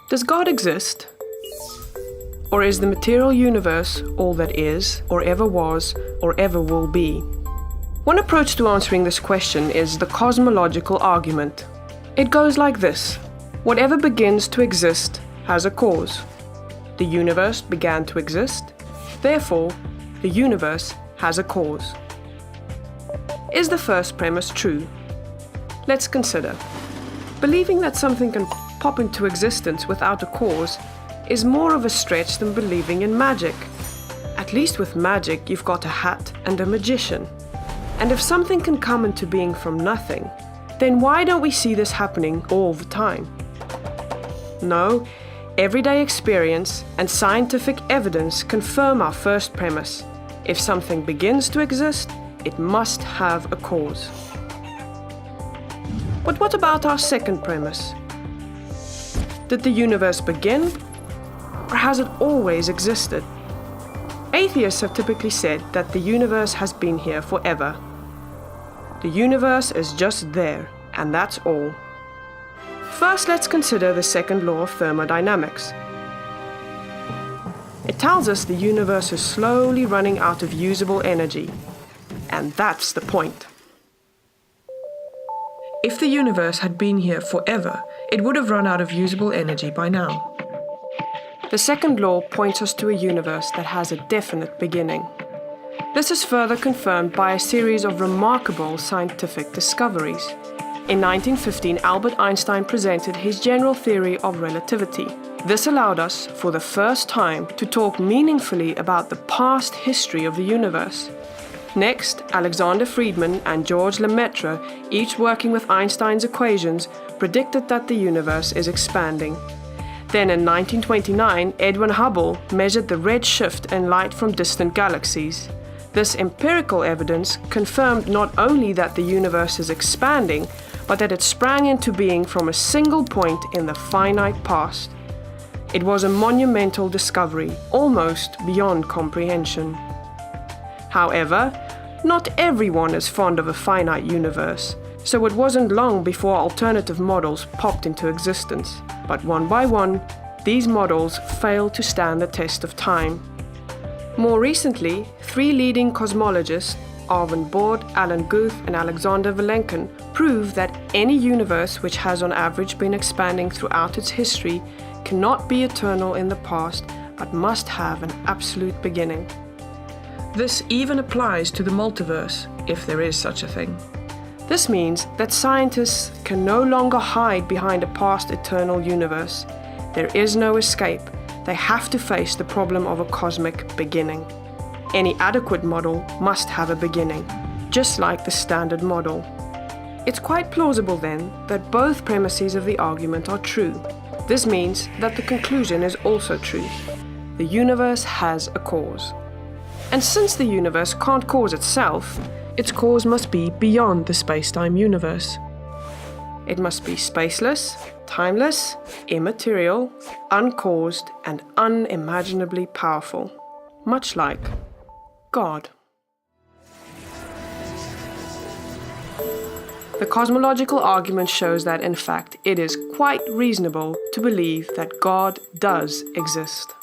Does God exist? Or is the material universe all that is, or ever was, or ever will be? One approach to answering this question is the cosmological argument. It goes like this: whatever begins to exist has a cause. The universe began to exist, therefore, the universe has a cause. Is the first premise true? Let's consider. Believing that something can pop into existence without a cause is more of a stretch than believing in magic. At least with magic, you've got a hat and a magician. And if something can come into being from nothing, then why don't we see this happening all the time? No, everyday experience and scientific evidence confirm our first premise. If something begins to exist, it must have a cause. But what about our second premise? Did the universe begin, or has it always existed? Atheists have typically said that the universe has been here forever. The universe is just there, and that's all. First, let's consider the second law of thermodynamics. It tells us the universe is slowly running out of usable energy. And that's the point. If the universe had been here forever, it would have run out of usable energy by now. The second law points us to a universe that has a definite beginning. This is further confirmed by a series of remarkable scientific discoveries. In 1915, Albert Einstein presented his general theory of relativity. This allowed us, for the first time, to talk meaningfully about the past history of the universe. Next, Alexander Friedmann and George Lemaitre, each working with Einstein's equations, predicted that the universe is expanding. Then in 1929, Edwin Hubble measured the red shift in light from distant galaxies. This empirical evidence confirmed not only that the universe is expanding, but that it sprang into being from a single point in the finite past. It was a monumental discovery, almost beyond comprehension. However, not everyone is fond of a finite universe, so it wasn't long before alternative models popped into existence. But one by one, these models failed to stand the test of time. More recently, 3 leading cosmologists, Arvin Bord, Alan Guth, and Alexander Vilenkin, prove that any universe which has on average been expanding throughout its history cannot be eternal in the past, but must have an absolute beginning. This even applies to the multiverse, if there is such a thing. This means that scientists can no longer hide behind a past eternal universe. There is no escape. They have to face the problem of a cosmic beginning. Any adequate model must have a beginning, just like the standard model. It's quite plausible then that both premises of the argument are true. This means that the conclusion is also true. The universe has a cause. And since the universe can't cause itself, its cause must be beyond the space-time universe. It must be spaceless, timeless, immaterial, uncaused, and unimaginably powerful, much like God. The cosmological argument shows that, in fact, it is quite reasonable to believe that God does exist.